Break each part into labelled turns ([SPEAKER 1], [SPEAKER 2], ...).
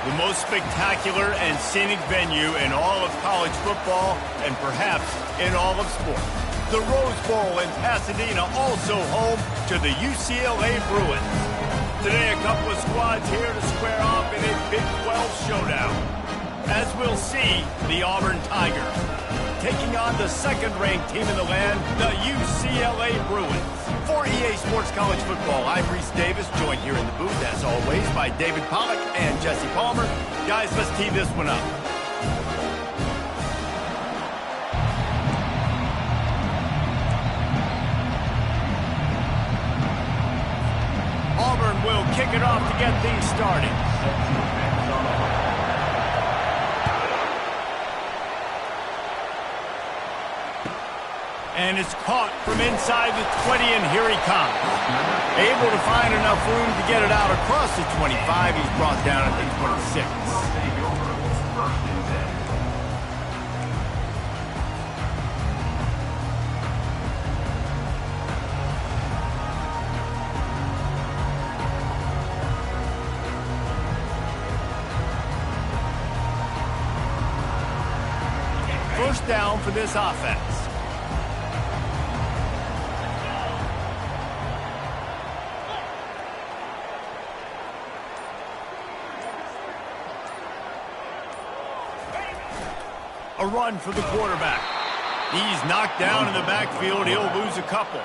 [SPEAKER 1] The most spectacular and scenic venue in all of college football and perhaps in all of sports. The Rose Bowl in Pasadena, also home to the UCLA Bruins. Today, a couple of squads here to square off in a Big 12 showdown. As we'll see, the Auburn Tigers taking on the second-ranked team in the land, the UCLA Bruins. For EA Sports College Football, I'm Reese Davis, joined here in the booth, as always, by David Pollack and Jesse Palmer. Guys, let's tee this one up. Auburn will kick it off to get things started. And it's caught from inside the 20, and here he comes. Able to find enough room to get it out across the 25. He's brought down at the 26. First down for this offense. A run for the quarterback. He's knocked down in the backfield. He'll lose a couple.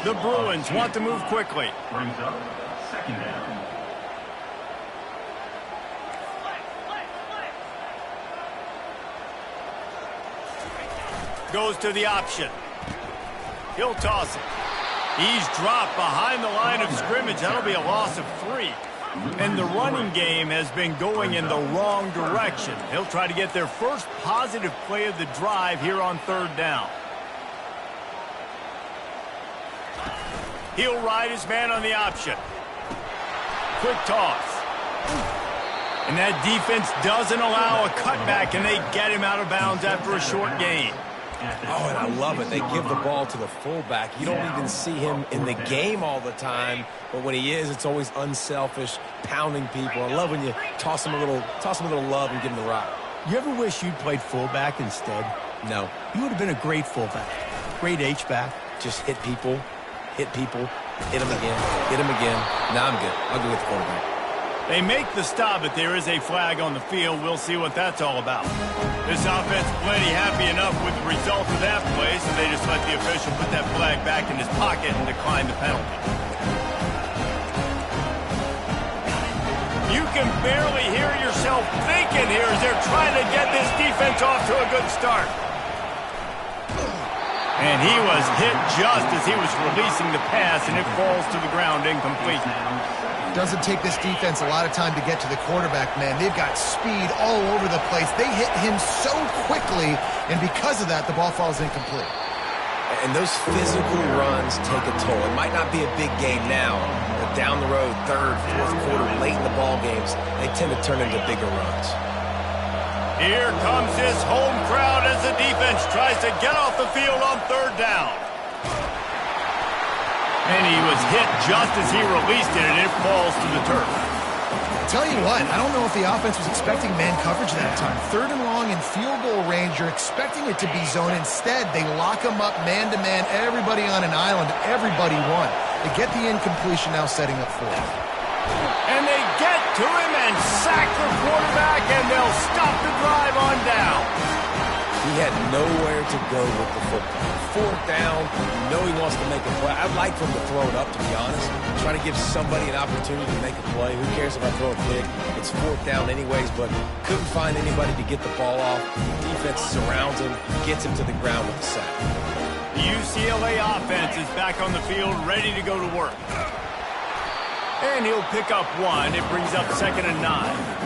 [SPEAKER 1] The Bruins want to move quickly.
[SPEAKER 2] Brings up second down.
[SPEAKER 1] Goes to the option. He'll toss it. He's dropped behind the line of scrimmage. That'll be a loss of 3. And the running game has been going in the wrong direction. He'll try to get their first positive play of the drive here on third down. He'll ride his man on the option. Quick toss. And that defense doesn't allow a cutback, and they get him out of bounds after a short gain.
[SPEAKER 3] Oh, and I love it. They give the ball to the fullback. You don't even see him in the game all the time, but when he is, it's always unselfish, pounding people. I love when you toss him a little love and give him the rock.
[SPEAKER 4] You ever wish you'd played fullback instead?
[SPEAKER 3] No.
[SPEAKER 4] You would have been a great fullback. Great H-back.
[SPEAKER 3] Just hit people, hit them again, hit them again. Nah, I'm good. I'll go with the quarterback.
[SPEAKER 1] They make the stop, but there is a flag on the field. We'll see what that's all about. This offense plenty happy enough with the result of that play, so they just let the official put that flag back in his pocket and decline the penalty. You can barely hear yourself thinking here as they're trying to get this defense off to a good start. And he was hit just as he was releasing the pass, and it falls to the ground incomplete.
[SPEAKER 5] Doesn't take this defense a lot of time to get to the quarterback, man. They've got speed all over the place. They hit him so quickly, and because of that, the ball falls incomplete.
[SPEAKER 3] And those physical runs take a toll. It might not be a big game now, but down the road, third, fourth quarter, late in the ball games, they tend to turn into bigger runs.
[SPEAKER 1] Here comes this home crowd as the defense tries to get off the field on third down. And he was hit just as he released it, and it falls to the turf.
[SPEAKER 5] Tell you what, I don't know if the offense was expecting man coverage that time. Third and long in field goal range, you're expecting it to be zone. Instead, they lock him up man-to-man, everybody on an island, everybody won. They get the incompletion now setting up for him.
[SPEAKER 1] And they get to him and sack the quarterback, and they'll stop the drive on down.
[SPEAKER 3] He had nowhere to go with the football. Fourth down, you know he wants to make a play. I'd like for him to throw it up, to be honest. Try to give somebody an opportunity to make a play. Who cares if I throw a pick? It's fourth down anyways, but couldn't find anybody to get the ball off. The defense surrounds him, gets him to the ground with a sack.
[SPEAKER 1] The UCLA offense is back on the field, ready to go to work. And he'll pick up one. It brings up 2nd and 9.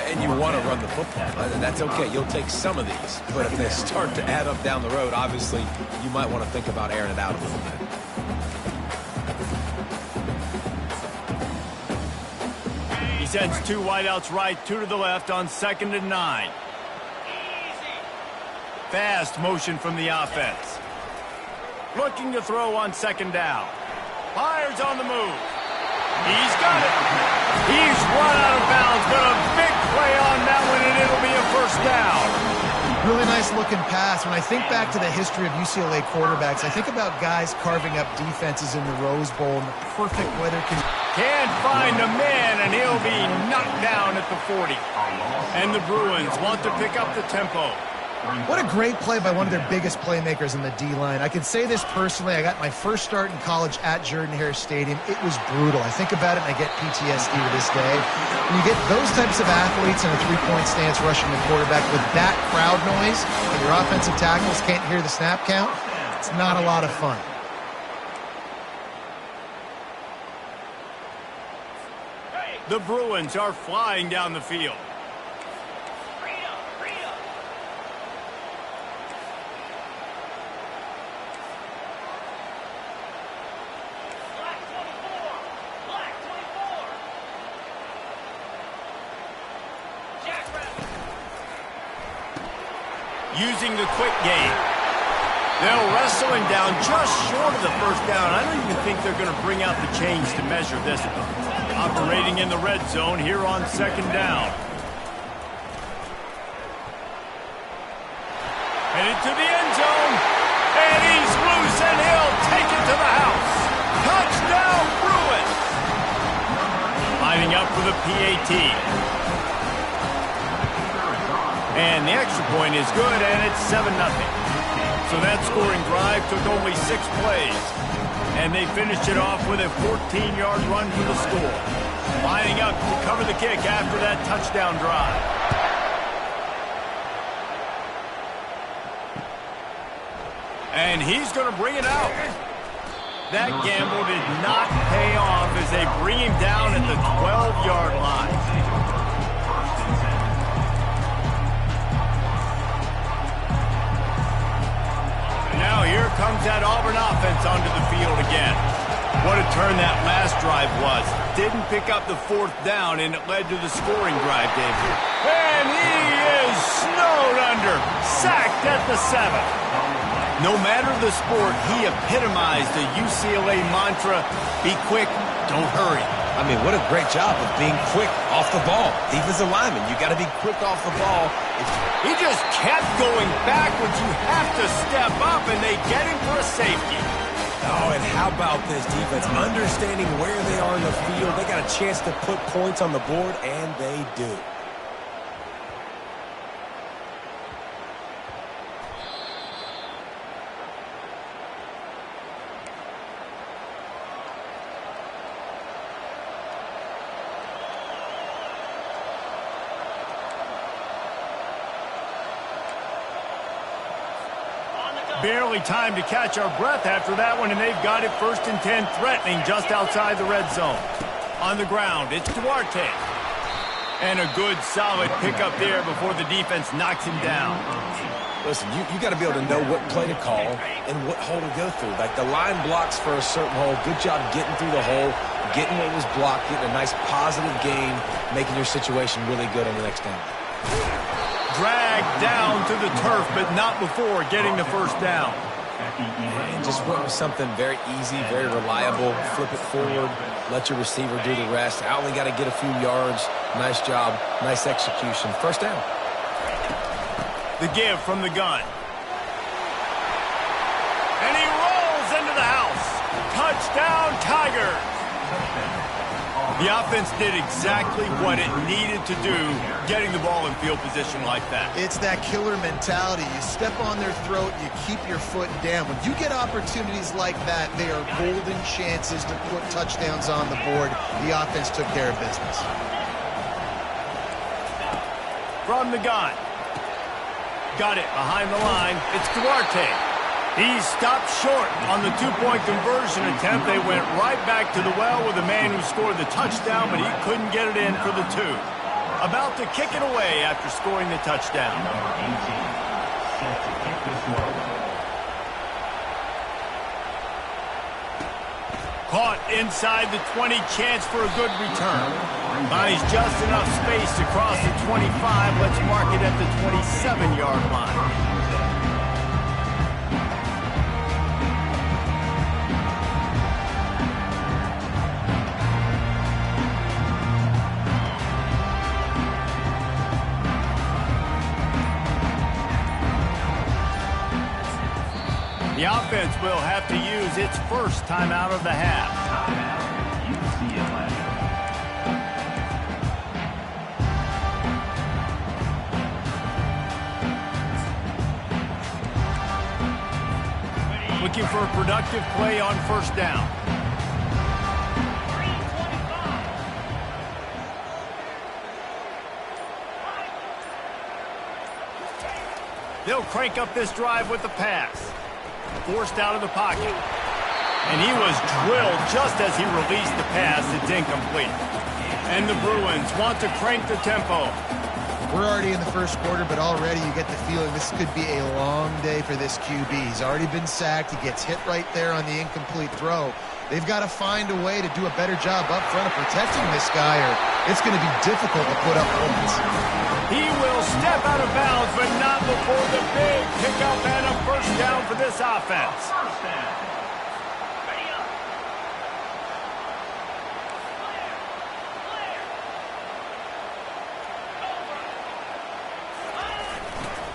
[SPEAKER 3] And you want to run the football. That's okay. You'll take some of these. But if they start to add up down the road, obviously, you might want to think about airing it out a little bit.
[SPEAKER 1] He sends 2 wideouts right, 2 to the left on 2nd and 9. Fast motion from the offense. Looking to throw on 2nd down. Fires on the move. He's got it. He's run out of bounds, but a big play on that one, and it'll be a first down.
[SPEAKER 5] Really nice looking pass. When I think back to the history of UCLA quarterbacks, I think about guys carving up defenses in the Rose Bowl in the perfect weather conditions.
[SPEAKER 1] Can't find a man, and he'll be knocked down at the 40. And the Bruins want to pick up the tempo.
[SPEAKER 5] What a great play by one of their biggest playmakers in the D-line. I can say this personally. I got my first start in college at Jordan-Hare Stadium. It was brutal. I think about it, and I get PTSD to this day. When you get those types of athletes in a three-point stance rushing the quarterback with that crowd noise, and your offensive tackles can't hear the snap count, it's not a lot of fun.
[SPEAKER 1] The Bruins are flying down the field. Using the quick game. They'll wrestle him down just short of the first down. I don't even think they're going to bring out the chains to measure this. Operating in the red zone here on second down. Headed to the end zone. And he's loose, and he'll take it to the house. Touchdown, Bruins. Lining up for the PAT. And the extra point is good, and it's 7-0. So that scoring drive took only 6 plays. And they finished it off with a 14-yard run for the score. Lining up to cover the kick after that touchdown drive. And he's going to bring it out. That gamble did not pay off as they bring him down at the 12-yard line. Now here comes that Auburn offense onto the field again. What a turn that last drive was. Didn't pick up the 4th down, and it led to the scoring drive, David. And he is snowed under. Sacked at the 7. No matter the sport, he epitomized the UCLA mantra, be quick, don't hurry.
[SPEAKER 3] I mean, what a great job of being quick off the ball. Defensive lineman, you got to be quick off the ball.
[SPEAKER 1] He just kept going backwards. You have to step up, and they get him for a safety.
[SPEAKER 3] Oh, and how about this defense? Understanding where they are in the field. They got a chance to put points on the board, and they do.
[SPEAKER 1] Barely time to catch our breath after that one, and they've got it 1st and 10, threatening just outside the red zone. On the ground, it's Duarte. And a good, solid pickup there before the defense knocks him down.
[SPEAKER 3] Listen, you got to be able to know what play to call and what hole to go through. Like the line blocks for a certain hole. Good job getting through the hole, getting what was blocked, getting a nice positive gain, making your situation really good on the next down.
[SPEAKER 1] Dragged down to the turf, but not before getting the 1st down.
[SPEAKER 3] And just went with something very easy, very reliable. Flip it forward, let your receiver do the rest. I only got to get a few yards. Nice job, nice execution. 1st down.
[SPEAKER 1] The give from the gun. And he rolls into the house. Touchdown, Tigers. The offense did exactly what it needed to do, getting the ball in field position like that.
[SPEAKER 5] It's that killer mentality. You step on their throat, you keep your foot down. When you get opportunities like that, they are golden chances to put touchdowns on the board. The offense took care of business.
[SPEAKER 1] From the gun. Got it behind the line. It's Duarte. He stopped short on the 2-point conversion attempt. They went right back to the well with the man who scored the touchdown, but he couldn't get it in for the 2. About to kick it away after scoring the touchdown. Caught inside the 20, chance for a good return. Buys just enough space to cross the 25. Let's mark it at the 27-yard line. offense will have to use its first timeout of the half.
[SPEAKER 2] UCLA.
[SPEAKER 1] Looking for a productive play on first down. They'll crank up this drive with the pass. Forced out of the pocket. And he was drilled just as he released the pass. It's incomplete. And the Bruins want to crank the tempo.
[SPEAKER 5] We're already in the first quarter, but already you get the feeling this could be a long day for this QB. He's already been sacked. He gets hit right there on the incomplete throw. They've got to find a way to do a better job up front of protecting this guy, or it's going to be difficult to put up points.
[SPEAKER 1] He will step out of bounds, but not before the big pickup and a first down for this offense.
[SPEAKER 2] First down.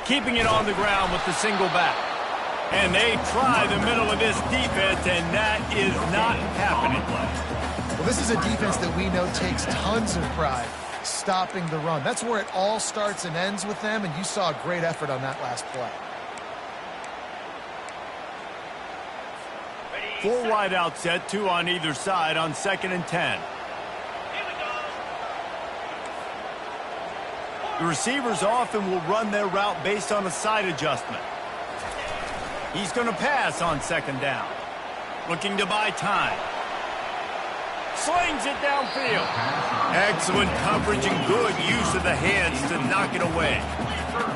[SPEAKER 1] Keeping it on the ground with the single back. And they try the middle of this defense, and that is not happening.
[SPEAKER 5] Well, this is a defense that we know takes tons of pride stopping the run. That's where it all starts and ends with them, and you saw a great effort on that last play.
[SPEAKER 1] 4 wide out set, 2 on either side on 2nd and 10. The receivers often will run their route based on a side adjustment. He's going to pass on 2nd down. Looking to buy time. Slings it downfield. Excellent coverage and good use of the hands to knock it away.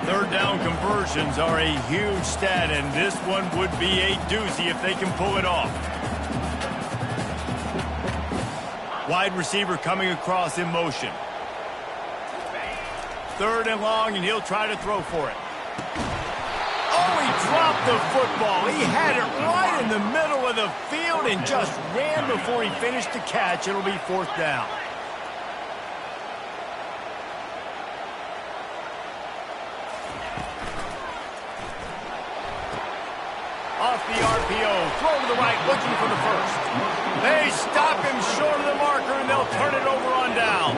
[SPEAKER 1] 3rd down conversions are a huge stat, and this one would be a doozy if they can pull it off. Wide receiver coming across in motion. 3rd and long, and he'll try to throw for it. Oh, he dropped the football. He had it right in the middle of the field and just ran before he finished the catch. It'll be 4th down. Off the RPO, throw to the right, looking for the first. They stop him short of the marker, and they'll turn it over on down.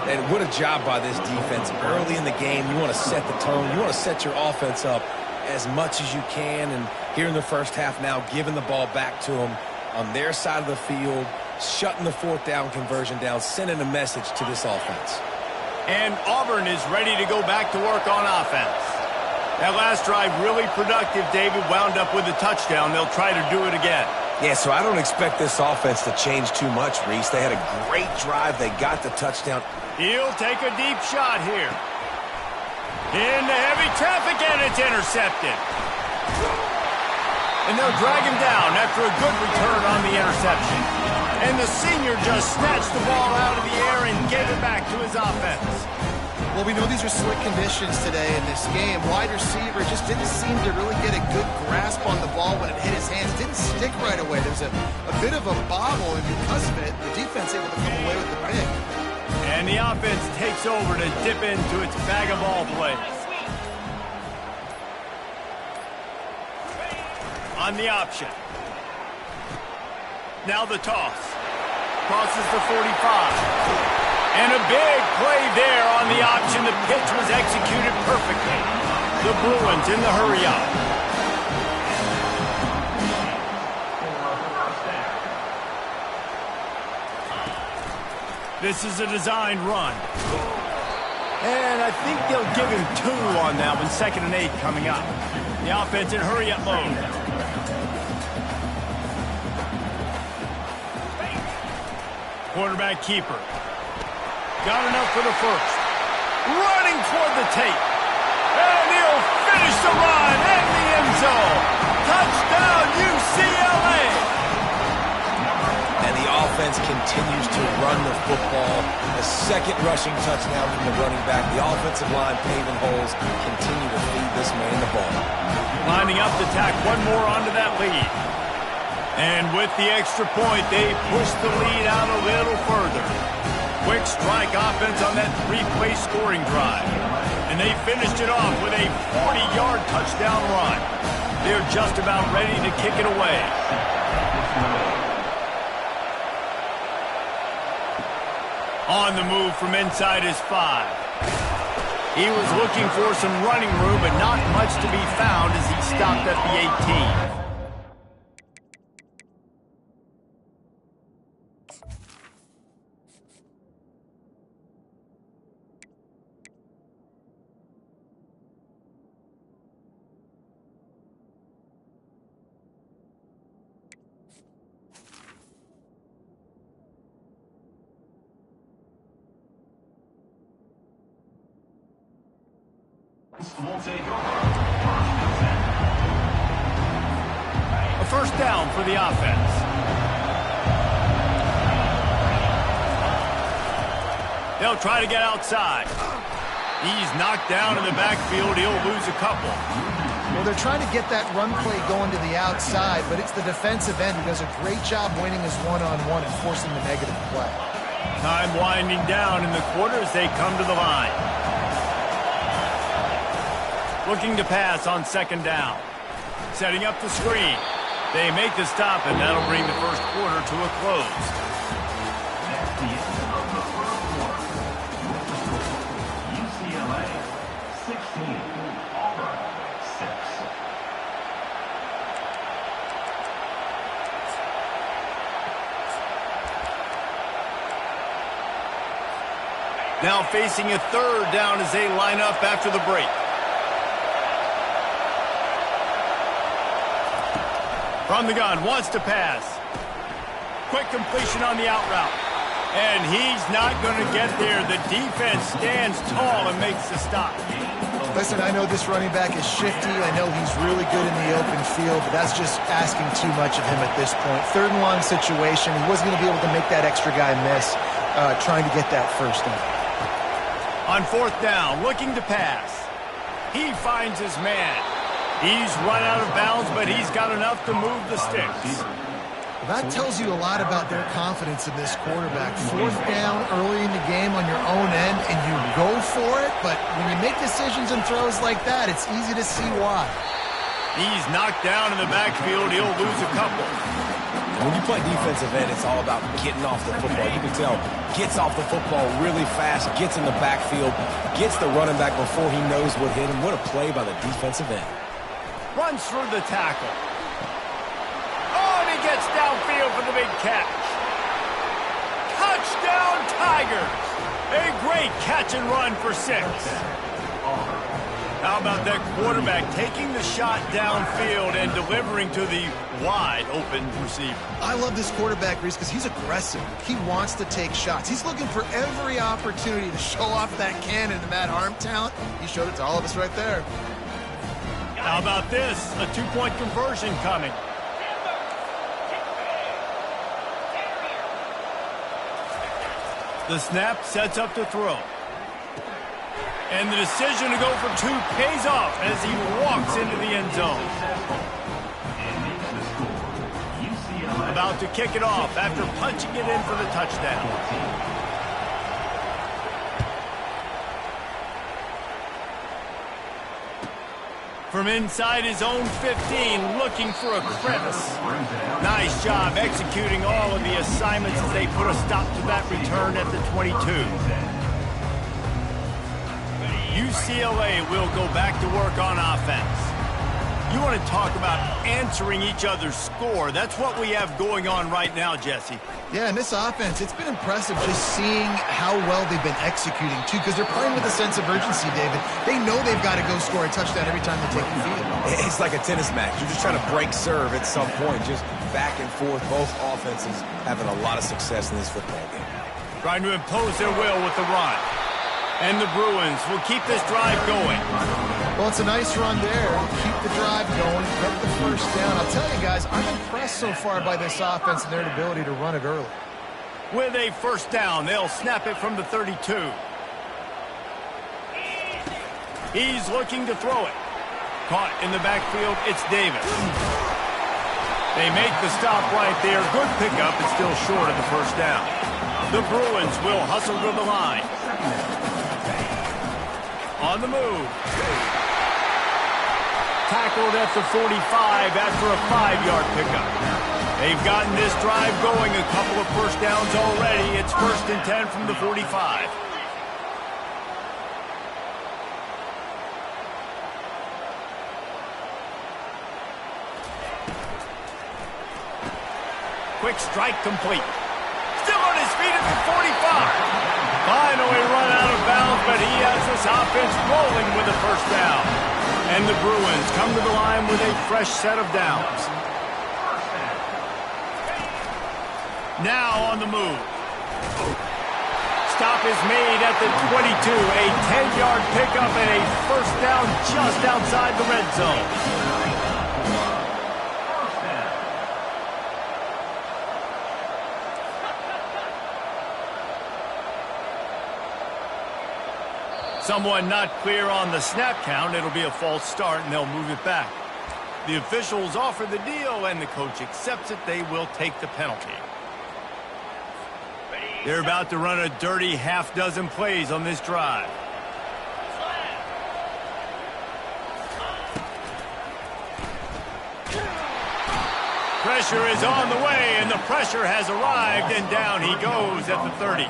[SPEAKER 3] And what a job by this defense. Early in the game, you want to set the tone. You want to set your offense up as much as you can. And here in the first half now, giving the ball back to them on their side of the field, shutting the 4th down conversion down, sending a message to this offense.
[SPEAKER 1] And Auburn is ready to go back to work on offense. That last drive really productive, David, wound up with a touchdown. They'll try to do it again.
[SPEAKER 3] Yeah, so I don't expect this offense to change too much, Reese. They had a great drive. They got the touchdown.
[SPEAKER 1] He'll take a deep shot here. Into heavy traffic, and it's intercepted. And they'll drag him down after a good return on the interception. And the senior just snatched the ball out of the air and gave it back to his offense.
[SPEAKER 5] Well, we know these are slick conditions today in this game. Wide receiver just didn't seem to really get a good grasp on the ball when it hit his hands. It didn't stick right away. There was a bit of a bobble, and because of it, the defense able to come away with the pick.
[SPEAKER 1] And the offense takes over to dip into its bag of ball plays. On the option. Now the toss. Crosses the 45. And a big play there on the option. The pitch was executed perfectly. The Bruins in the hurry-up. This is a designed run. And I think they'll give him 2 on that one. 2nd and 8 coming up. The offense in hurry-up mode. Quarterback keeper. Got enough for the first. Running toward the tape. And he'll finish the run in the end zone. Touchdown, UCLA.
[SPEAKER 3] And the offense continues to run the football. A 2nd rushing touchdown from the running back. The offensive line paving holes continue to feed this man the ball.
[SPEAKER 1] Lining up to tack one more onto that lead. And with the extra point, they push the lead out a little further. Quick strike offense on that 3-play scoring drive. And they finished it off with a 40-yard touchdown run. They're just about ready to kick it away. On the move from inside his 5. He was looking for some running room, but not much to be found as he stopped at the 18. A first down for the offense. They'll try to get outside. He's knocked down in the backfield. He'll lose a couple.
[SPEAKER 5] Well, they're trying to get that run play going to the outside, but it's the defensive end who does a great job winning his one-on-one and forcing the negative play.
[SPEAKER 1] Time winding down in the quarter as they come to the line. Looking to pass on second down. Setting up the screen. They make the stop, and that'll bring the first quarter to a close.
[SPEAKER 2] That's the end of the first quarter. UCLA 16, Auburn 6.
[SPEAKER 1] Now facing a third down as they line up after the break. From the gun, wants to pass. Quick completion on the out route. And he's not going to get there. The defense stands tall and makes the stop.
[SPEAKER 5] Listen, I know this running back is shifty. I know he's really good in the open field, but that's just asking too much of him at this point. Third and long situation. He wasn't going to be able to make that extra guy miss trying to get that first down.
[SPEAKER 1] On fourth down, looking to pass. He finds his man. He's run out of bounds, but he's got enough to move the sticks.
[SPEAKER 5] Well, that tells you a lot about their confidence in this quarterback. Fourth down early in the game on your own end, and you go for it, but when you make decisions and throws like that, it's easy to see why.
[SPEAKER 1] He's knocked down in the backfield. He'll lose a couple.
[SPEAKER 3] When you play defensive end, it's all about getting off the football. You can tell, gets off the football really fast, gets in the backfield, gets the running back before he knows what hit him. What a play by the defensive end.
[SPEAKER 1] Runs through the tackle. Oh, and he gets downfield for the big catch. Touchdown, Tigers. A great catch and run for 6. How about that quarterback taking the shot downfield and delivering to the wide open receiver?
[SPEAKER 5] I love this quarterback, Reese, because he's aggressive. He wants to take shots. He's looking for every opportunity to show off that cannon and that arm talent. He showed it to all of us right there.
[SPEAKER 1] How about this? A 2-point conversion coming. The snap sets up to throw. And the decision to go for 2 pays off as he walks into the end zone. About to kick it off after punching it in for the touchdown. From inside his own 15, looking for a crevice. Nice job executing all of the assignments as they put a stop to that return at the 22. UCLA will go back to work on offense. You want to talk about answering each other's score. That's what we have going on right now, Jesse.
[SPEAKER 5] Yeah, and this offense, it's been impressive just seeing how well they've been executing, too, because they're playing with a sense of urgency, David. They know they've got to go score a touchdown every time they take the field.
[SPEAKER 3] It's like a tennis match. You're just trying to break serve at some point, just back and forth. Both offenses having a lot of success in this football game.
[SPEAKER 1] Trying to impose their will with the run. And the Bruins will keep this drive going.
[SPEAKER 5] Well, it's a nice run there. Keep the drive going, get the first down. I'll tell you guys, I'm impressed so far by this offense and their ability to run it early.
[SPEAKER 1] With a first down, they'll snap it from the 32. He's looking to throw it. Caught in the backfield, it's Davis. They make the stop right there. Good pickup, it's still short of the first down. The Bruins will hustle to the line. On the move. tackled at the 45 after a 5-yard pickup. They've gotten this drive going, a couple of first downs already. It's 1st and 10 from the 45. Quick strike complete. Still on his feet at the 45. Finally run out of bounds, but he has this offense rolling with a first down. And the Bruins come to the line with a fresh set of downs. Now on the move. Stop is made at the 22. A 10-yard pickup and a first down just outside the red zone. Someone not clear on the snap count. It'll be a false start, and they'll move it back. The officials offer the deal, and the coach accepts it. They will take the penalty. They're about to run a dirty half-dozen plays on this drive. Pressure is on the way, and the pressure has arrived, and down he goes at the 30.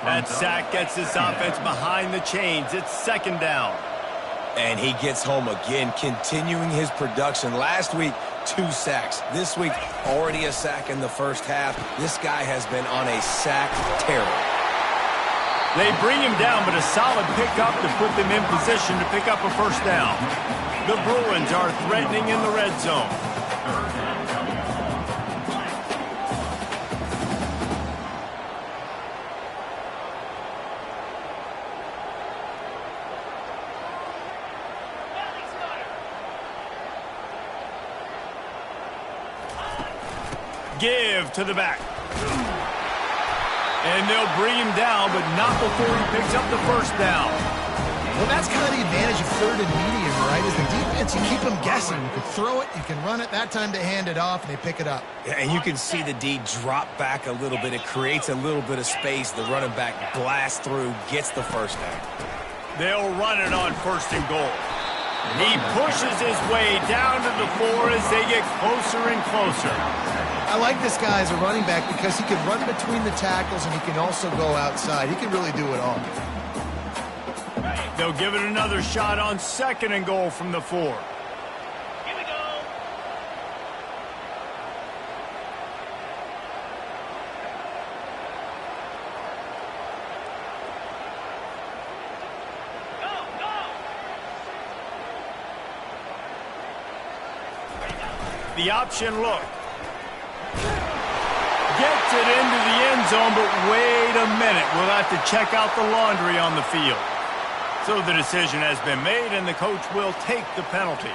[SPEAKER 1] That sack gets this offense behind the chains. It's 2nd down.
[SPEAKER 3] And he gets home again, continuing his production. Last week, 2 sacks. This week, already a sack in the first half. This guy has been on a sack terror.
[SPEAKER 1] They bring him down, but a solid pickup to put them in position to pick up a first down. The Bruins are threatening in the red zone. Give to the back. And they'll bring him down, but not before he picks up the first down.
[SPEAKER 5] Well, that's kind of the advantage of 3rd and medium, right? Is the defense, you keep them guessing. You can throw it, you can run it. That time they hand it off, and they pick it up.
[SPEAKER 3] Yeah, and you can see the D drop back a little bit. It creates a little bit of space. The running back blasts through, gets the first down.
[SPEAKER 1] They'll run it on 1st and goal. He pushes his way down to the 4 as they get closer and closer.
[SPEAKER 5] I like this guy as a running back because he can run between the tackles and he can also go outside. He can really do it all.
[SPEAKER 1] They'll give it another shot on 2nd and goal from the 4.
[SPEAKER 2] Here we go.
[SPEAKER 1] The option look. Gets it into the end zone, but wait a minute. We'll have to check out the laundry on the field. So the decision has been made, and the coach will take the penalty.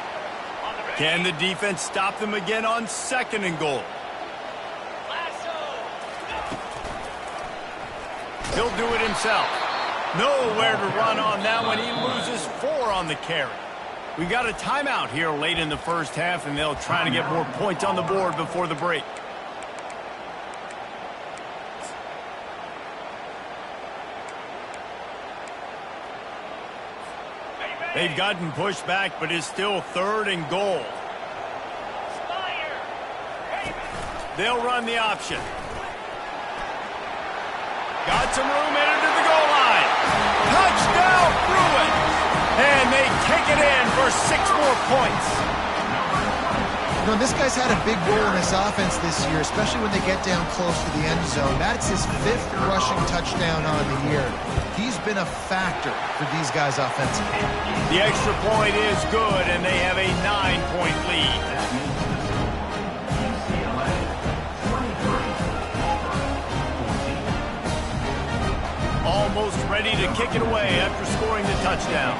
[SPEAKER 1] Can the defense stop them again on 2nd and goal? He'll do it himself. Nowhere to run on that one. He loses 4 on the carry. We got a timeout here late in the first half, and they'll try to get more points on the board before the break. They've gotten pushed back, but it's still 3rd and goal. They'll run the option. Got some room in it to the goal line. Touchdown, Bruins! And they take it in for 6 more points.
[SPEAKER 5] You know, this guy's had a big role in this offense this year, especially when they get down close to the end zone. That's his 5th rushing touchdown on the year. He's been a factor for these guys offensively.
[SPEAKER 1] The extra point is good, and they have a 9-point lead. Almost ready to kick it away after scoring the touchdown.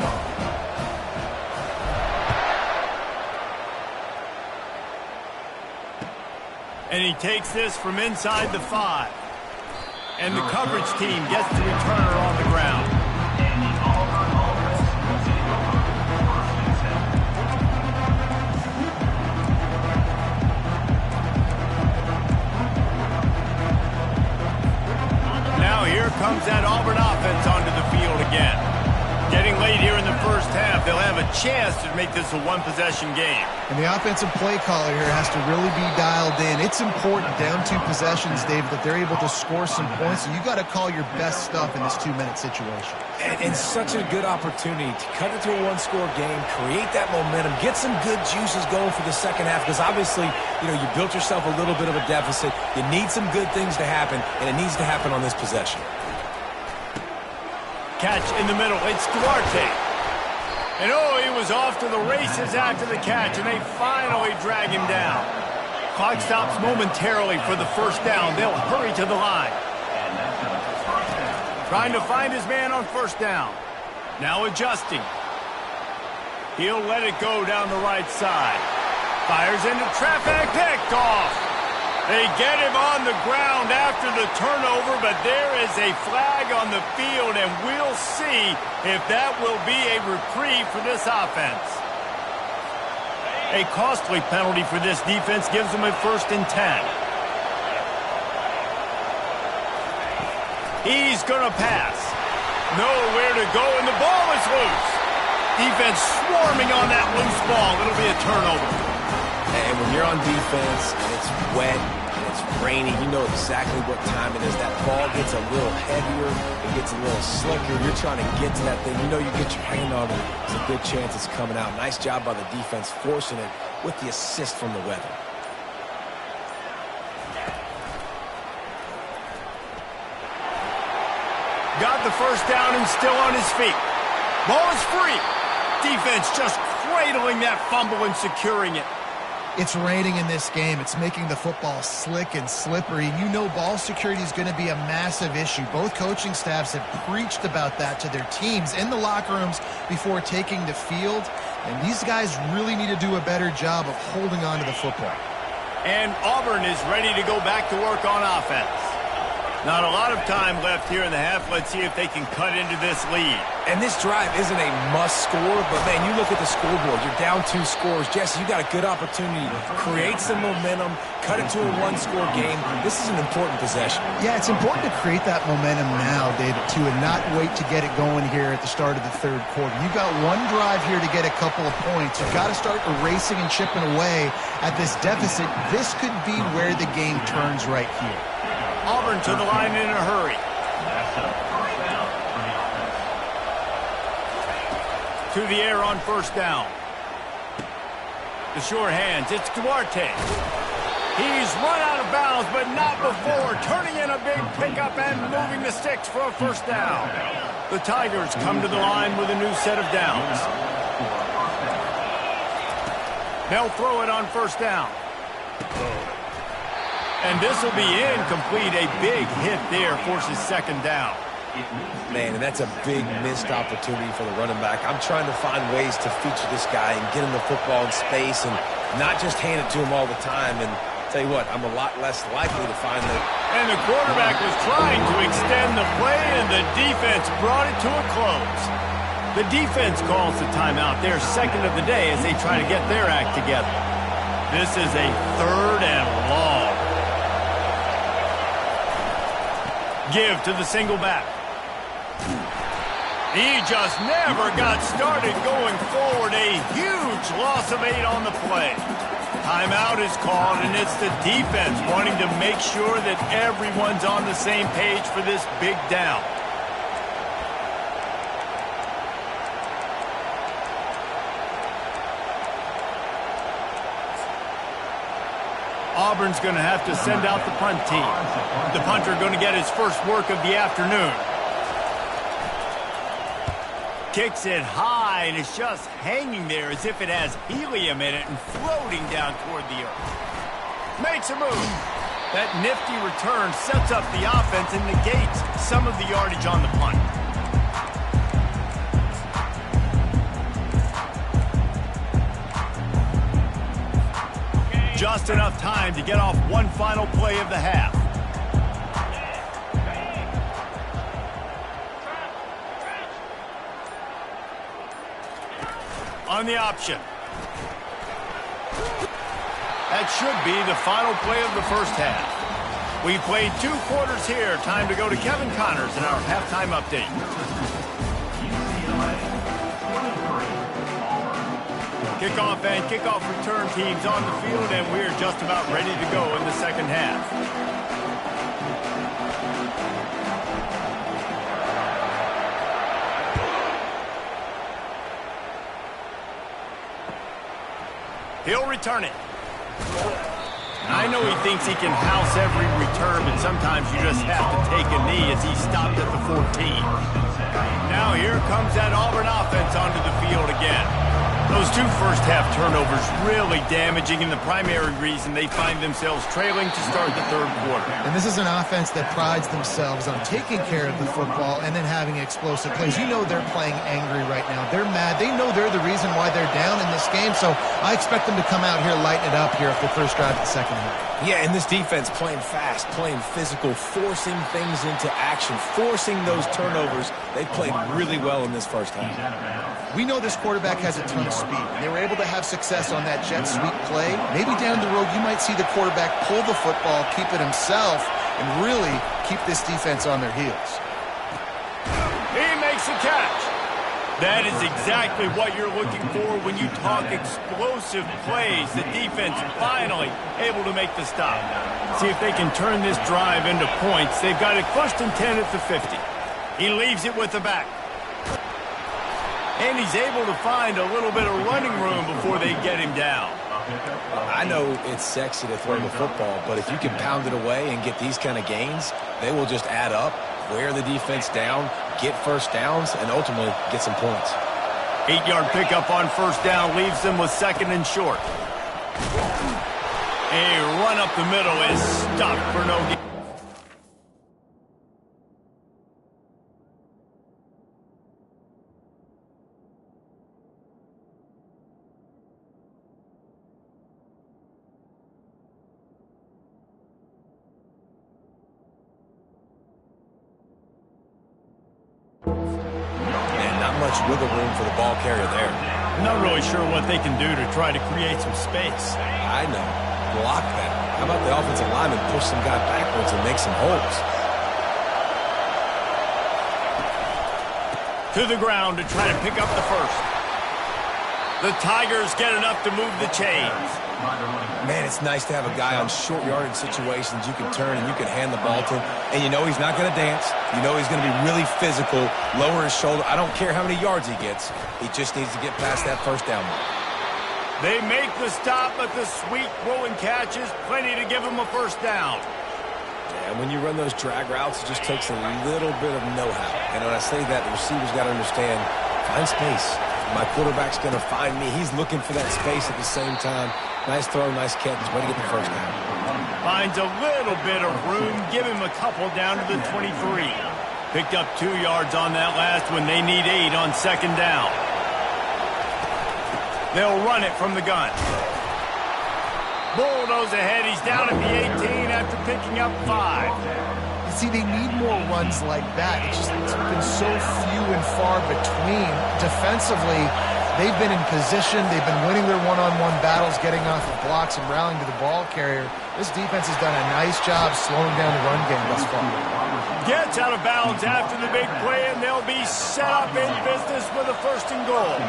[SPEAKER 1] And he takes this from inside the 5. And the coverage team gets the returner on the ground. Now here comes that Auburn offense onto the field again. Getting late here in the first half, they'll have a chance to make this a one-possession game.
[SPEAKER 5] And the offensive play caller here has to really be dialed in. It's important down 2 possessions, David, that they're able to score some points. So you got to call your best stuff in this 2-minute situation.
[SPEAKER 3] And such a good opportunity to cut it to a one-score game, create that momentum, get some good juices going for the second half, because obviously, you built yourself a little bit of a deficit. You need some good things to happen, and it needs to happen on this possession.
[SPEAKER 1] Catch in the middle. It's Duarte. And he was off to the races after the catch, and they finally drag him down. Clock stops momentarily for the first down. They'll hurry to the line. Trying to find his man on first down. Now adjusting. He'll let it go down the right side. Fires into traffic. Picked off. They get him on the ground after the turnover, but there is a flag on the field, and we'll see if that will be a reprieve for this offense. A costly penalty for this defense gives them a 1st and 10. He's going to pass. Nowhere to go, and the ball is loose. Defense swarming on that loose ball. It'll be a turnover.
[SPEAKER 3] And when you're on defense and it's wet and it's rainy, you know exactly what time it is. That ball gets a little heavier, it gets a little slicker. You're trying to get to that thing. You know you get your hand on it. There's a good chance it's coming out. Nice job by the defense forcing it with the assist from the weather.
[SPEAKER 1] Got the first down and still on his feet. Ball is free. Defense just cradling that fumble and securing it.
[SPEAKER 5] It's raining in this game. It's making the football slick and slippery. You know ball security is going to be a massive issue. Both coaching staffs have preached about that to their teams in the locker rooms before taking the field. And these guys really need to do a better job of holding on to the football.
[SPEAKER 1] And Auburn is ready to go back to work on offense. Not a lot of time left here in the half. Let's see if they can cut into this lead.
[SPEAKER 3] And this drive isn't a must score, but, man, you look at the scoreboard. You're down 2 scores. Jesse, you got a good opportunity to create some momentum, cut it to a one-score game. This is an important possession.
[SPEAKER 5] Yeah, it's important to create that momentum now, David, too, and not wait to get it going here at the start of the 3rd quarter. You've got one drive here to get a couple of points. You've got to start erasing and chipping away at this deficit. This could be where the game turns right here.
[SPEAKER 1] Auburn to the line in a hurry. To the air on first down. The sure hands. It's Duarte. He's run out of bounds, but not before. Turning in a big pickup and moving the sticks for a first down. The Tigers come to the line with a new set of downs. They'll throw it on first down. And this will be incomplete. A big hit there forces second down.
[SPEAKER 3] Man, and that's a big missed opportunity for the running back. I'm trying to find ways to feature this guy and get him the football in space and not just hand it to him all the time. And tell you what, I'm a lot less likely to find that.
[SPEAKER 1] And the quarterback was trying to extend the play, and the defense brought it to a close. The defense calls the timeout, their second of the day, as they try to get their act together. This is a 3rd and long. Give to the single back. He just never got started going forward. A huge loss of 8 on the play. Timeout is called, and it's the defense wanting to make sure that everyone's on the same page for this big down. Auburn's going to have to send out the punt team. The punter going to get his first work of the afternoon. Kicks it high, and it's just hanging there as if it has helium in it and floating down toward the earth. Makes a move. That nifty return sets up the offense and negates some of the yardage on the punt. Just enough time to get off one final play of the half. On the option. That should be the final play of the first half. We played 2 quarters here. Time to go to Kevin Connors in our halftime update.
[SPEAKER 2] UCLA 21,
[SPEAKER 1] Kickoff and kickoff return teams on the field, and we're just about ready to go in the second half. He'll return it. I know he thinks he can house every return, but sometimes you just have to take a knee as he stopped at the 14. Now here comes that Auburn offense onto the field again. Those two first-half turnovers really damaging, and the primary reason they find themselves trailing to start the third quarter.
[SPEAKER 5] And this is an offense that prides themselves on taking care of the football and then having explosive plays. You know they're playing angry right now. They're mad. They know they're the reason why they're down in this game, so I expect them to come out here, lighten it up here at the first drive of the second half.
[SPEAKER 3] Yeah, and this defense playing fast, playing physical, forcing things into action, forcing those turnovers. They played really well in this first half.
[SPEAKER 5] We know this quarterback has a ton of speed. They were able to have success on that jet sweep play. Maybe down the road you might see the quarterback pull the football, keep it himself, and really keep this defense on their heels.
[SPEAKER 1] He makes a catch. That is exactly what you're looking for when you talk explosive plays. The defense finally able to make the stop. See if they can turn this drive into points. They've got it first and 10 at the 50. He leaves it with the back. And he's able to find a little bit of running room before they get him down.
[SPEAKER 3] I know it's sexy to throw the football, but if you can pound it away and get these kind of gains, they will just add up, wear the defense down, get first downs, and ultimately get some points.
[SPEAKER 1] 8-yard pickup on first down leaves them with second and short. A run up the middle is stopped for no gain.
[SPEAKER 3] Wiggle room for the ball carrier there.
[SPEAKER 1] I'm not really sure what they can do to try to create some space.
[SPEAKER 3] I know. Block that. How about the offensive lineman push some guy backwards and make some holes?
[SPEAKER 1] To the ground to try to pick up the first. The Tigers get enough to move the chains.
[SPEAKER 3] Man, it's nice to have a guy on short yardage situations you can turn and you can hand the ball to him. And you know he's not going to dance. You know he's going to be really physical, lower his shoulder. I don't care how many yards he gets. He just needs to get past that first down mark.
[SPEAKER 1] They make the stop, but the sweet rolling catch is plenty to give him a first down.
[SPEAKER 3] And when you run those drag routes, it just takes a little bit of know-how. And when I say that, the receiver's got to understand, find space. My quarterback's going to find me. He's looking for that space at the same time. Nice throw, nice catch. Way to get the first down.
[SPEAKER 1] Finds a little bit of room. Give him a couple down to the 23. Picked up 2 yards on that last one. They need 8 on second down. They'll run it from the gun. Bulldoze ahead. He's down at the 18 after picking up 5.
[SPEAKER 5] See, they need more runs like that. It's been so few and far between. Defensively, they've been in position. They've been winning their one-on-one battles, getting off of blocks and rallying to the ball carrier. This defense has done a nice job slowing down the run game thus far.
[SPEAKER 1] Gets out of bounds after the big play, and they'll be set up in business with a first and goal.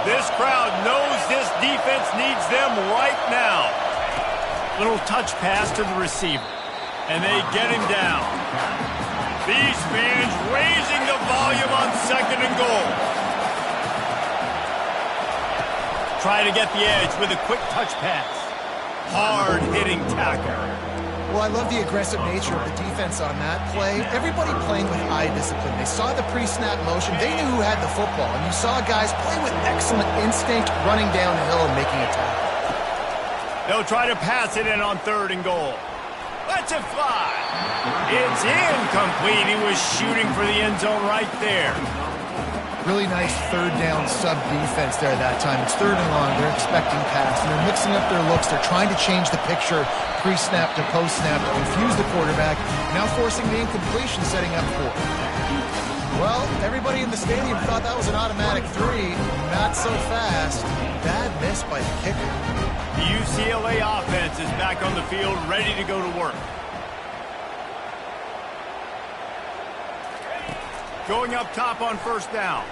[SPEAKER 1] This crowd knows this defense needs them right now. Little touch pass to the receiver. And they get him down. These fans raising the volume on second and goal. Try to get the edge with a quick touch pass. Hard-hitting tackle.
[SPEAKER 5] Well, I love the aggressive nature of the defense on that play. Everybody playing with eye discipline. They saw the pre-snap motion. They knew who had the football. And you saw guys play with excellent instinct, running down the hill and making a tackle.
[SPEAKER 1] They'll try to pass it in on third and goal. Let's it fly. It's incomplete. He was shooting for the end zone right there.
[SPEAKER 5] Really nice third down sub defense there that time. It's third and long. They're expecting pass, and they're mixing up their looks. They're trying to change the picture pre-snap to post-snap to confuse the quarterback, now forcing the incompletion, setting up for it. Well, everybody in the stadium thought that was an automatic 3. Not so fast. Bad miss by the kicker.
[SPEAKER 1] The UCLA offense is back on the field, ready to go to work. Going up top on first down.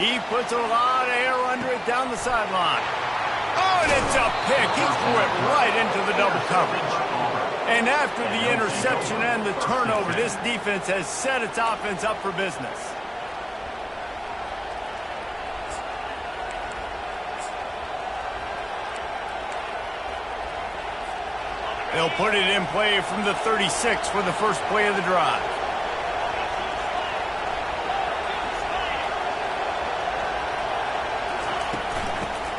[SPEAKER 1] He puts a lot of air under it down the sideline. Oh, and it's a pick. He threw it right into the double coverage. And after the interception and the turnover, this defense has set its offense up for business. They'll put it in play from the 36 for the first play of the drive.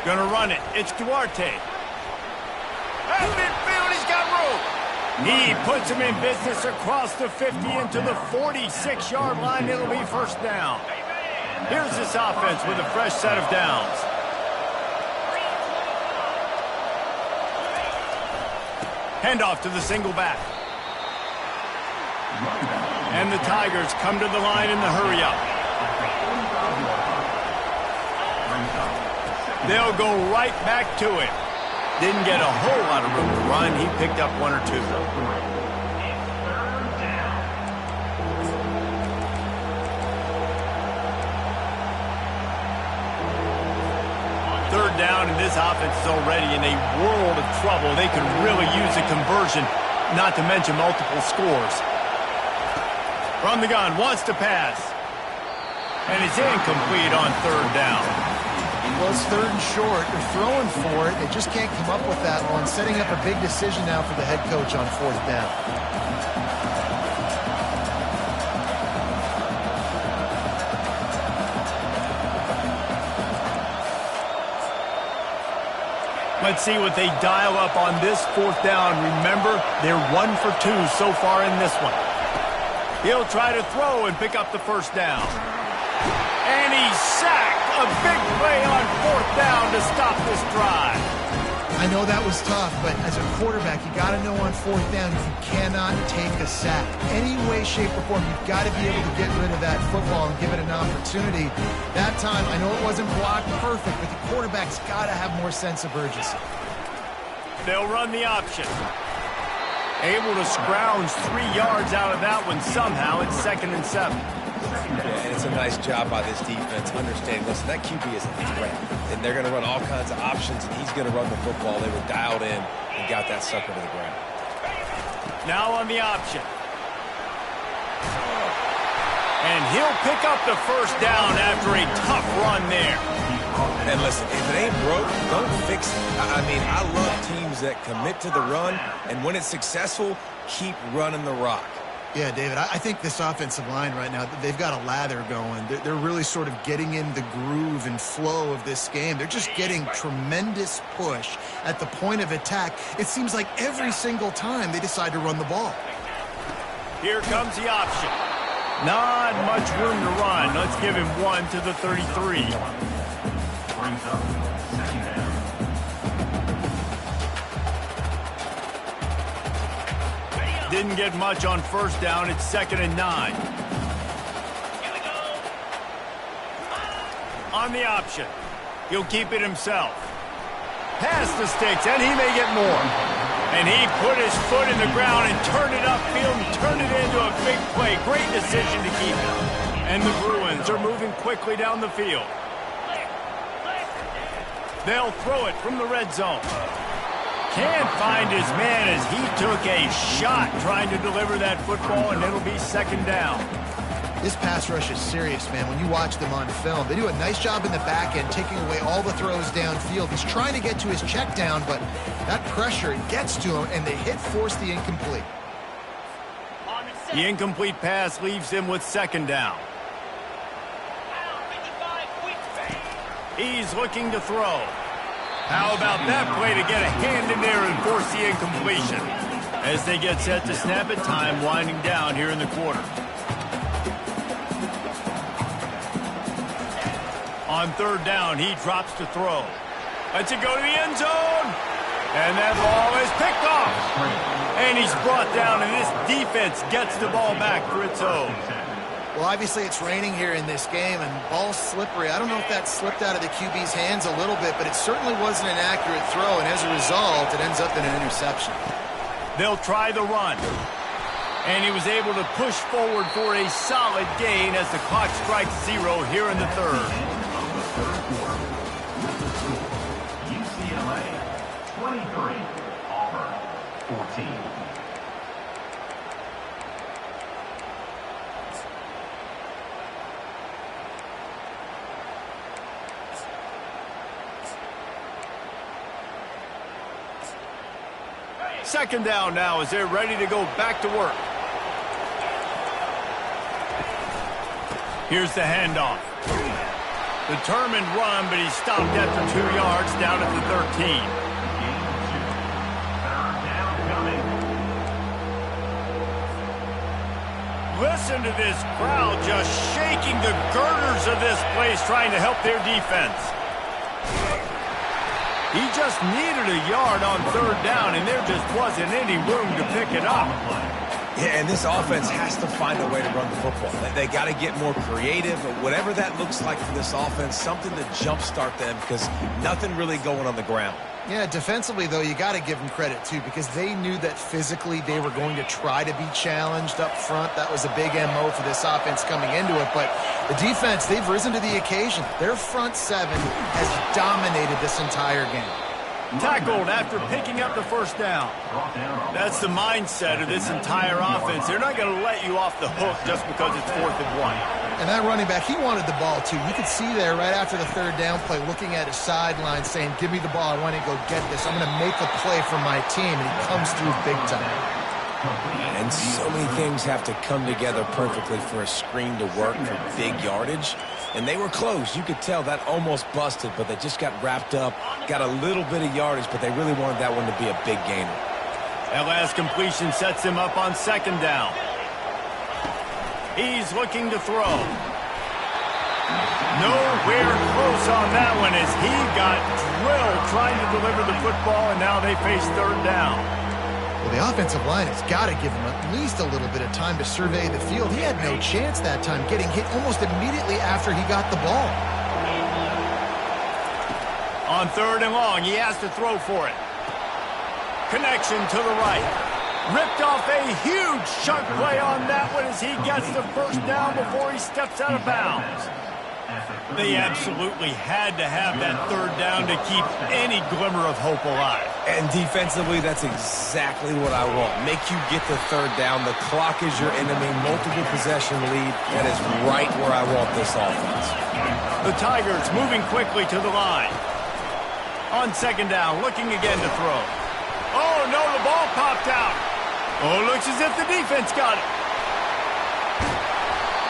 [SPEAKER 1] Gonna run it. It's Duarte. At midfield, he's got room. He puts him in business across the 50 into the 46-yard line. It'll be first down. Here's this offense with a fresh set of downs. Handoff to the single back. And the Tigers come to the line in the hurry-up. They'll go right back to it. Didn't get a whole lot of room to run. He picked up one or two. Third down, and this offense is already in a world of trouble. They could really use a conversion, not to mention multiple scores. From the gun, wants to pass. And it's incomplete on third down.
[SPEAKER 5] Well, it's third and short. They're throwing for it. They just can't come up with that one. Setting up a big decision now for the head coach on fourth down.
[SPEAKER 1] Let's see what they dial up on this fourth down. Remember, they're 1 for 2 so far in this one. He'll try to throw and pick up the first down. And he's sacked. A big play on fourth down to stop this drive.
[SPEAKER 5] I know that was tough, but as a quarterback, you got to know on fourth down you cannot take a sack. Any way, shape, or form, you've got to be able to get rid of that football and give it an opportunity. That time, I know it wasn't blocked perfect, but the quarterback's got to have more sense of urgency.
[SPEAKER 1] They'll run the option. Able to scrounge 3 yards out of that one somehow. It's 2nd and 7.
[SPEAKER 3] Yeah, and it's a nice job by this defense understanding, listen, that QB is a threat, and they're going to run all kinds of options, and he's going to run the football. They were dialed in and got that sucker to the ground.
[SPEAKER 1] Now on the option. And he'll pick up the first down after a tough run there.
[SPEAKER 3] And listen, if it ain't broke, don't fix it. I mean, I love teams that commit to the run, and when it's successful, keep running the rock.
[SPEAKER 5] Yeah, David, I think this offensive line right now, they've got a lather going. They're really sort of getting in the groove and flow of this game. They're just getting tremendous push at the point of attack. It seems like every single time they decide to run the ball.
[SPEAKER 1] Here comes the option. Not much room to run. Let's give him one to the 33.
[SPEAKER 2] Brings up second down.
[SPEAKER 1] Didn't get much on first down. It's 2nd and 9. On the option. He'll keep it himself. Past the sticks, and he may get more. And he put his foot in the ground and turned it upfield and turned it into a big play. Great decision to keep it. And the Bruins are moving quickly down the field. They'll throw it from the red zone. Can't find his man as he took a shot trying to deliver that football, and it'll be 2nd down.
[SPEAKER 5] This pass rush is serious, man. When you watch them on film, they do a nice job in the back end, taking away all the throws downfield. He's trying to get to his check down, but that pressure gets to him, and they force the incomplete.
[SPEAKER 1] The incomplete pass leaves him with 2nd down. He's looking to throw. How about that play to get a hand in there and force the incompletion? As they get set to snap it, time winding down here in the quarter. On third down, he drops to throw. Lets it go to the end zone. And that ball is picked off. And he's brought down, and this defense gets the ball back for its own.
[SPEAKER 5] Well, obviously it's raining here in this game, and ball's slippery. I don't know if that slipped out of the QB's hands a little bit, but it certainly wasn't an accurate throw, and as a result, it ends up in an interception.
[SPEAKER 1] They'll try the run. And he was able to push forward for a solid gain as the clock strikes 0 here in the third.
[SPEAKER 2] UCLA 23, Auburn 14.
[SPEAKER 1] Second down now as they're ready to go back to work. Here's the handoff. Determined run, but he stopped after 2 yards down at the 13.
[SPEAKER 2] Game 2. Third down coming.
[SPEAKER 1] Listen to this crowd just shaking the girders of this place trying to help their defense. He just needed a yard on third down, and there just wasn't any room to pick it up.
[SPEAKER 3] Yeah, and this offense has to find a way to run the football. They got to get more creative, whatever that looks like for this offense, something to jumpstart them because nothing really going on the ground.
[SPEAKER 5] Yeah, defensively, though, you got to give them credit, too, because they knew that physically they were going to try to be challenged up front. That was a big MO for this offense coming into it. But the defense, they've risen to the occasion. Their front seven has dominated this entire game.
[SPEAKER 1] Tackled after picking up the first down. That's the mindset of this entire offense. They're not going to let you off the hook just because it's 4th and 1.
[SPEAKER 5] And that running back, he wanted the ball, too. You could see there right after the third down play looking at his sideline saying, give me the ball. I want to go get this. I'm going to make a play for my team. And he comes through big time.
[SPEAKER 3] And so many things have to come together perfectly for a screen to work for big yardage. And they were close. You could tell that almost busted, but they just got wrapped up, got a little bit of yardage, but they really wanted that one to be a big gainer.
[SPEAKER 1] That last completion sets him up on second down. He's looking to throw. Nowhere close on that one as he got drilled trying to deliver the football, and now they face third down.
[SPEAKER 5] Well, the offensive line has got to give him at least a little bit of time to survey the field. He had no chance that time, getting hit almost immediately after he got the ball.
[SPEAKER 1] On third and long, he has to throw for it. Connection to the right. Ripped off a huge chunk play on that one as he gets the first down before he steps out of bounds. They absolutely had to have that third down to keep any glimmer of hope alive.
[SPEAKER 3] And defensively, that's exactly what I want. Make you get the third down. The clock is your enemy. Multiple possession lead. That is right where I want this offense.
[SPEAKER 1] The Tigers moving quickly to the line. On second down, looking again to throw. Oh, no, the ball popped out. Oh, looks as if the defense got it.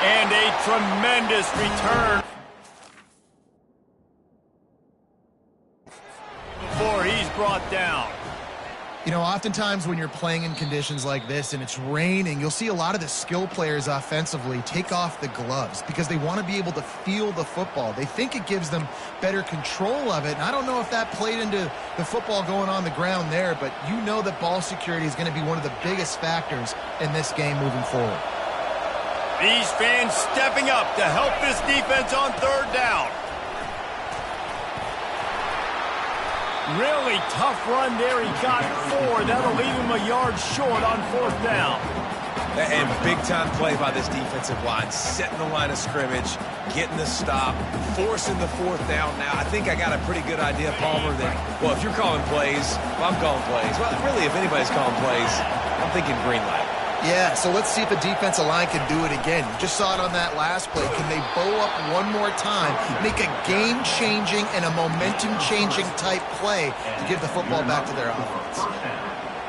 [SPEAKER 1] And a tremendous return before he's brought down.
[SPEAKER 5] You know, oftentimes when you're playing in conditions like this and it's raining, you'll see a lot of the skill players offensively take off the gloves because they want to be able to feel the football. They think it gives them better control of it. And I don't know if that played into the football going on the ground there, but you know that ball security is going to be one of the biggest factors in this game moving forward.
[SPEAKER 1] These fans stepping up to help this defense on third down. Really tough run there. He got 4. That'll leave him a yard short on fourth down.
[SPEAKER 3] And big-time play by this defensive line, setting the line of scrimmage, getting the stop, forcing the fourth down. Now, I think I got a pretty good idea, Palmer, that, well, if you're calling plays, well, I'm calling plays. Well, really, if anybody's calling plays, I'm thinking green light.
[SPEAKER 5] Yeah, so let's see if the defensive line can do it again. You just saw it on that last play. Can they bow up one more time, make a game-changing and a momentum-changing type play to give the football back to their offense?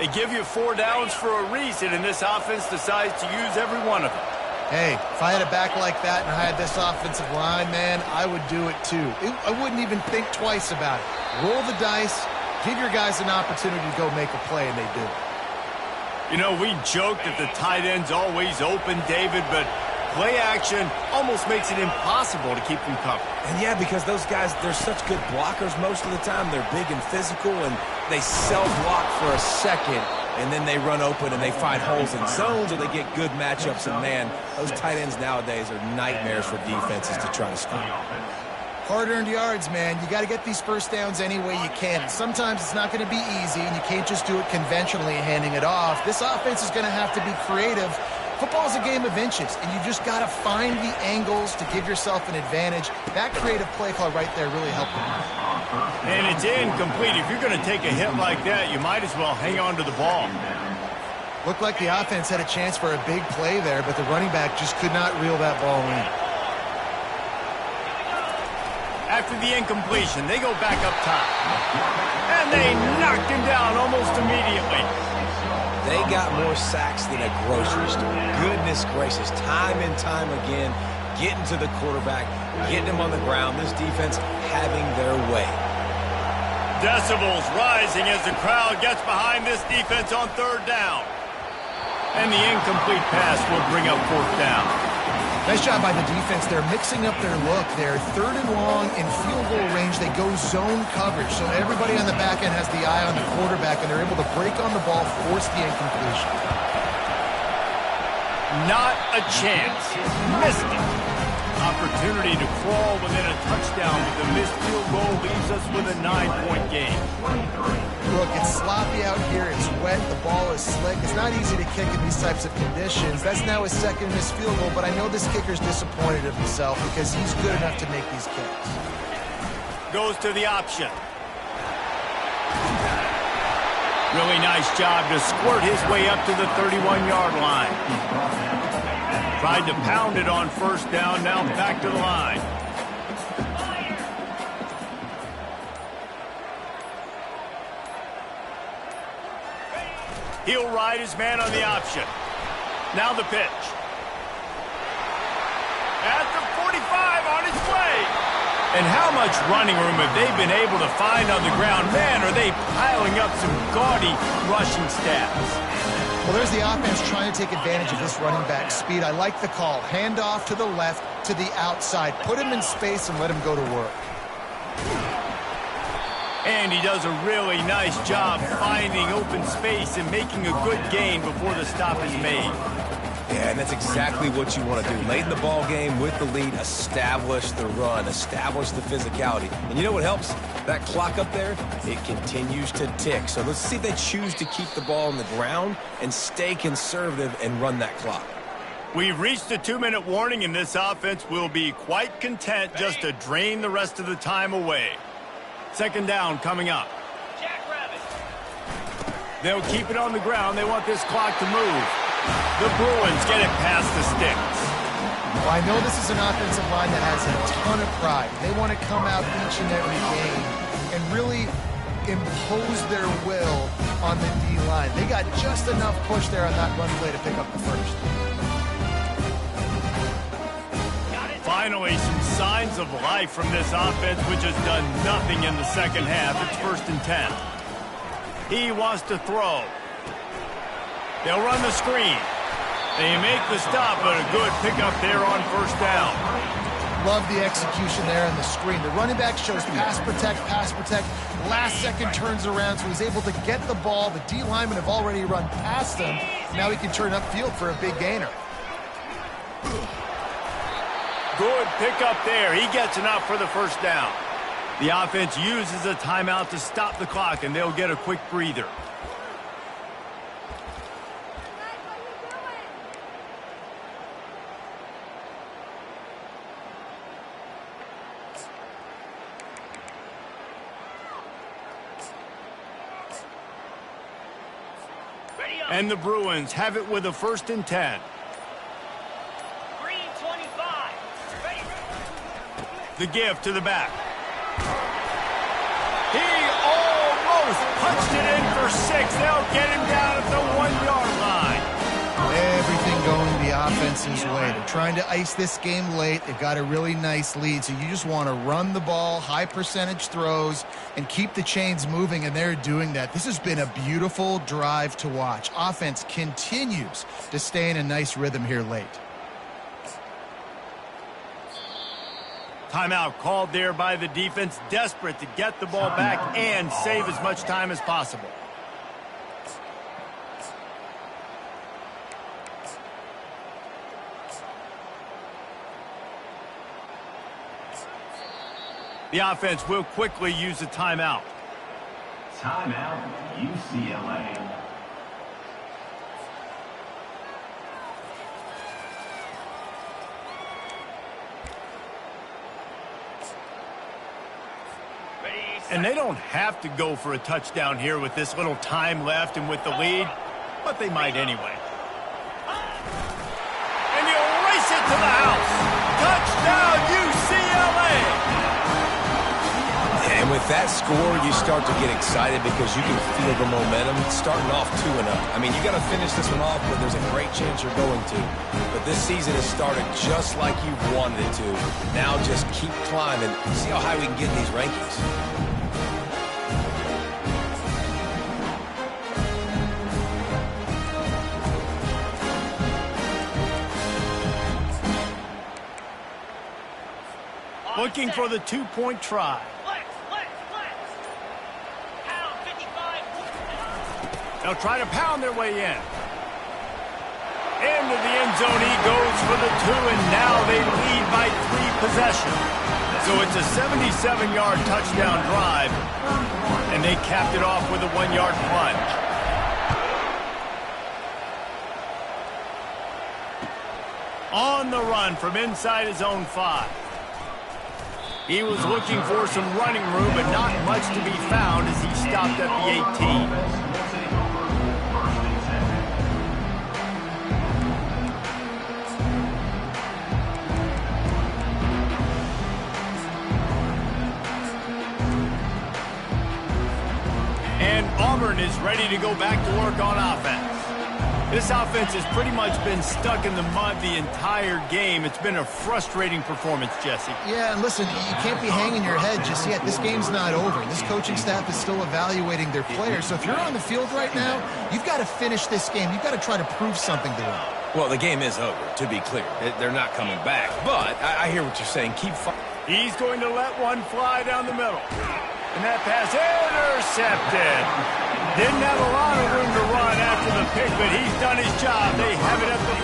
[SPEAKER 1] They give you 4 downs for a reason, and this offense decides to use every one of them.
[SPEAKER 5] Hey, if I had a back like that and I had this offensive line, man, I would do it too. I wouldn't even think twice about it. Roll the dice, give your guys an opportunity to go make a play, and they do.
[SPEAKER 1] You know, we joked that the tight end's always open, David, but play action almost makes it impossible to keep them covered.
[SPEAKER 3] And yeah, because those guys, they're such good blockers most of the time. They're big and physical, and they self-block for a second, and then they run open and they find holes in zones or they get good matchups. And, man, those tight ends nowadays are nightmares for defenses to try to score.
[SPEAKER 5] Hard-earned yards, man. You got to get these first downs any way you can. Sometimes it's not going to be easy, and you can't just do it conventionally handing it off. This offense is going to have to be creative Football is a game of inches, and you just got to find the angles to give yourself an advantage. That creative play call right there really helped them.
[SPEAKER 1] And it's incomplete. If you're going to take a hit like that, you might as well hang on to the ball.
[SPEAKER 5] Looked like the offense had a chance for a big play there, but the running back just could not reel that ball in.
[SPEAKER 1] After the incompletion, they go back up top. And they knocked him down almost immediately.
[SPEAKER 3] They got more sacks than a grocery store. Goodness gracious, time and time again, getting to the quarterback, getting him on the ground. This defense having their way.
[SPEAKER 1] Decibels rising as the crowd gets behind this defense on third down. And the incomplete pass will bring up fourth down.
[SPEAKER 5] Nice job by the defense. They're mixing up their look. They're third and long in field goal range. They go zone coverage. So everybody on the back end has the eye on the quarterback, and they're able to break on the ball, force the incompletion.
[SPEAKER 1] Not a chance. Missed it. Opportunity to crawl within a touchdown, but the missed field goal leaves us with a 9-point game.
[SPEAKER 5] Look, it's sloppy out here. It's wet. The ball is slick. It's not easy to kick in these types of conditions. That's now his second missed field goal, but I know this kicker's disappointed of himself because he's good enough to make these kicks.
[SPEAKER 1] Goes to the option. Really nice job to squirt his way up to the 31-yard line. Tried to pound it on first down, now back to the line. He'll ride his man on the option. Now the pitch. At the 45 on his way. And how much running room have they been able to find on the ground? Man, are they piling up some gaudy rushing stats.
[SPEAKER 5] Well, there's the offense trying to take advantage of this running back speed. I like the call. Hand off to the left, to the outside. Put him in space and let him go to work.
[SPEAKER 1] And he does a really nice job finding open space and making a good gain before the stop is made.
[SPEAKER 3] Yeah, and that's exactly what you want to do. Late in the ball game with the lead, establish the run, establish the physicality. And you know what helps? That clock up there, it continues to tick. So let's see if they choose to keep the ball on the ground and stay conservative and run that clock.
[SPEAKER 1] We've reached the 2-minute warning, and this offense will be quite content just to drain the rest of the time away. Second down coming up. They'll keep it on the ground. They want this clock to move. The Bruins get it past the sticks.
[SPEAKER 5] Well, I know this is an offensive line that has a ton of pride. They want to come out each and every game and really impose their will on the D-line. They got just enough push there on that run play to pick up the first.
[SPEAKER 1] Finally, some signs of life from this offense, which has done nothing in the second half. It's 1st and 10. He wants to throw. They'll run the screen. They make the stop, but a good pickup there on first down.
[SPEAKER 5] Love the execution there on the screen. The running back shows pass protect. Last second turns around, so he's able to get the ball. The D linemen have already run past him. Now he can turn upfield for a big gainer.
[SPEAKER 1] Good pickup there. He gets enough for the first down. The offense uses a timeout to stop the clock, and they'll get a quick breather. And the Bruins have it with a 1st and 10.
[SPEAKER 6] Green 25. Ready.
[SPEAKER 1] The give to the back. He almost punched it in for 6. They'll get him down at the 1-yard line.
[SPEAKER 5] Everything going the offense's way. They're trying to ice this game late. They've got a really nice lead, so you just want to run the ball, high percentage throws, and keep the chains moving, and they're doing that. This has been a beautiful drive to watch. Offense continues to stay in a nice rhythm here late.
[SPEAKER 1] Timeout called there by the defense, desperate to get the ball back and save as much time as possible. The offense will quickly use a timeout.
[SPEAKER 2] Timeout, UCLA.
[SPEAKER 1] And they don't have to go for a touchdown here with this little time left and with the lead, but they might anyway. And he'll race it to the house. Touchdown, UCLA!
[SPEAKER 3] And with that score, you start to get excited because you can feel the momentum starting off 2-0. I mean, you got to finish this one off, but there's a great chance you're going to. But this season has started just like you wanted it to. Now just keep climbing. See how high we can get in these rankings.
[SPEAKER 1] Looking for the two-point try. They'll try to pound their way in. Into the end zone he goes for the 2, and now they lead by 3 possessions. So it's a 77-yard touchdown drive, and they capped it off with a 1-yard plunge. On the run from inside his own 5. He was looking for some running room, but not much to be found as he stopped at the 18. And Auburn is ready to go back to work on offense. This offense has pretty much been stuck in the mud the entire game. It's been a frustrating performance, Jesse.
[SPEAKER 5] Yeah, and listen, you can't be hanging your head just yet. This game's not over. This coaching staff is still evaluating their players. So if you're on the field right now, you've got to finish this game. You've got to try to prove something to them.
[SPEAKER 3] Well, the game is over, to be clear. They're not coming back. But I hear what you're saying. Keep fighting.
[SPEAKER 1] He's going to let one fly down the middle. And that pass intercepted. Didn't have a lot of room to run after the pick, but he's done his job. They have it at the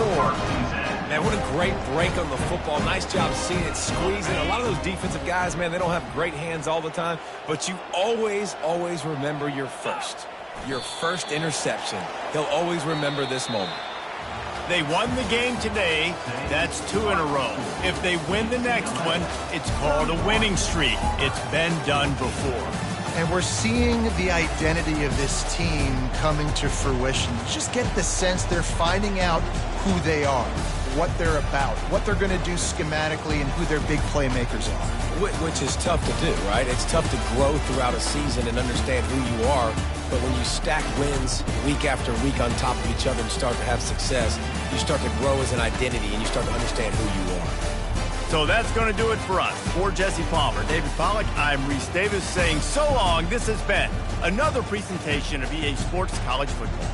[SPEAKER 1] 44.
[SPEAKER 3] Man, what a great break on the football. Nice job seeing it squeezing. A lot of those defensive guys, man, they don't have great hands all the time, but you always, always remember your first interception. He'll always remember this moment.
[SPEAKER 1] They won the game today. That's 2 in a row. If they win the next one, it's called a winning streak. It's been done before.
[SPEAKER 5] And we're seeing the identity of this team coming to fruition. Just get the sense they're finding out who they are, what they're about, what they're going to do schematically, and who their big playmakers are.
[SPEAKER 3] Which is tough to do, right? It's tough to grow throughout a season and understand who you are. But when you stack wins week after week on top of each other and start to have success, you start to grow as an identity and you start to understand who you are.
[SPEAKER 1] So that's going to do it for us. For Jesse Palmer, David Pollack, I'm Reese Davis saying so long. This has been another presentation of EA Sports College Football.